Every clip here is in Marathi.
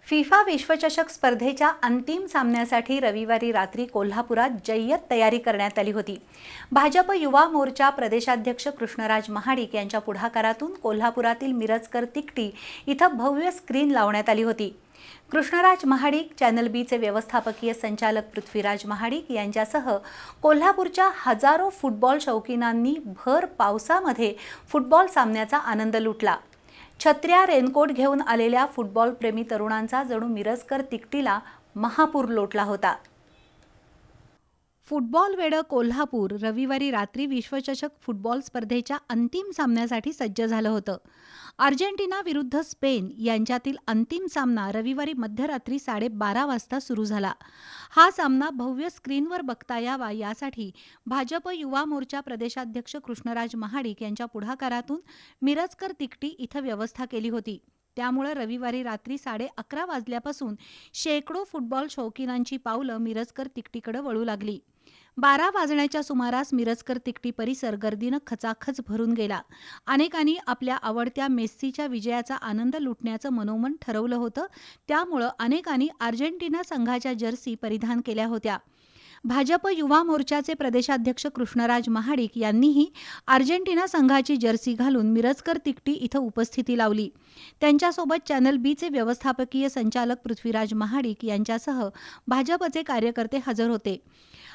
फिफा विश्वचषक स्पर्धेच्या अंतिम सामन्यासाठी रविवारी रात्री कोल्हापुरात जय्यत तयारी करण्यात आली होती। भाजप युवा मोर्चा प्रदेशाध्यक्ष कृष्णराज महाडिक यांच्या पुढाकारातून कोल्हापुरातील मिरजकर तिकटी इथं भव्य स्क्रीन लावण्यात आली होती। कृष्णराज महाडिक, चॅनल बीचे व्यवस्थापकीय संचालक पृथ्वीराज महाडिक यांच्यासह कोल्हापूरच्या हजारो फुटबॉल शौकीनांनी भर पावसामध्ये फुटबॉल सामन्याचा आनंद लुटला। छत्र्या, रेनकोट घेऊन आलेल्या फुटबॉल प्रेमी तरुणांचा जणू मिरजकर तिकटीला महापूर लोटला होता। फुटबॉल वेडं कोल्हापूर रविवारी रात्री विश्वचषक फुटबॉल स्पर्धेच्या अंतिम सामन्यासाठी सज्ज झालं होतं। अर्जेंटिना विरुद्ध स्पेन यांच्यातील अंतिम सामना रविवारी मध्यरात्री 12:30 वाजता सुरू झाला। हा सामना भव्य स्क्रीनवर बघता यावा यासाठी भाजप युवा मोर्चा प्रदेशाध्यक्ष कृष्णराज महाडिक यांच्या पुढाकारातून मिरजकर तिकटी इथं व्यवस्था केली होती। त्यामुळे रविवारी रात्री 11:30 वाजल्यापासून शेकडो फुटबॉल शौकीनांची पावलं मिरजकर तिकटीकडे वळू लागली। 12 वाजण्याच्या सुमारास मिरजकर तिकटी परिसर गर्दीनं खचाखच भरून गेला। अनेकांनी आपल्या आवडत्या मेस्सीच्या विजयाचा आनंद लुटण्याचं मनोमन ठरवलं होतं। त्यामुळे अनेकांनी अर्जेंटिना संघाच्या जर्सी परिधान केल्या होत्या। भाजप युवा मोर्चाचे प्रदेशाध्यक्ष कृष्णराज महाडिक यांनीही अर्जेंटिना संघाची जर्सी घालून मिरजकर तिकटी इथं उपस्थिती लावली। त्यांच्यासोबत चॅनल बीचे व्यवस्थापकीय संचालक पृथ्वीराज महाडिक यांच्यासह भाजपचे कार्यकर्ते हजर होते।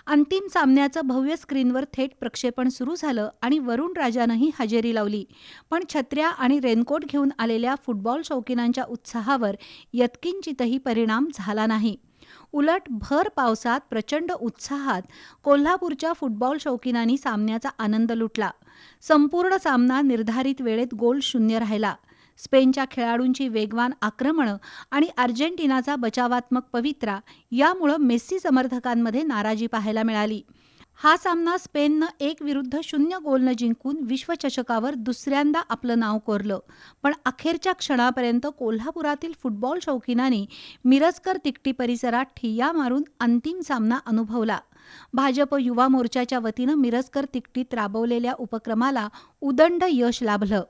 अंतिम सामन्याचं भव्य स्क्रीनवर थेट प्रक्षेपण सुरू झालं आणि वरुण राजानंही हजेरी लावली। पण छत्र्या आणि रेनकोट घेऊन आलेल्या फुटबॉल शौकीनांच्या उत्साहावर यत्किंचितही परिणाम झाला नाही। उलट भर पावसात प्रचंड उत्साहात कोल्हापूरच्या फुटबॉल शौकीनांनी सामन्याचा आनंद लुटला। संपूर्ण सामना निर्धारित वेळेत गोल शून्य राहिला। स्पेनच्या खेळाडूंची वेगवान आक्रमणं आणि अर्जेंटिनाचा बचावात्मक पवित्रा यामुळे मेस्सी समर्थकांमध्ये नाराजी पाहायला मिळाली। हा सामना स्पेननं 1-0 गोलनं जिंकून विश्वचषकावर दुसऱ्यांदा आपलं नाव कोरलं। पण अखेरच्या क्षणापर्यंत कोल्हापुरातील फुटबॉल शौकीनांनी मिरजकर तिकटी परिसरात ठिय्या मारून अंतिम सामना अनुभवला। भाजप युवा मोर्चाच्या वतीनं मिरजकर तिकटीत राबवलेल्या उपक्रमाला उदंड यश लाभलं।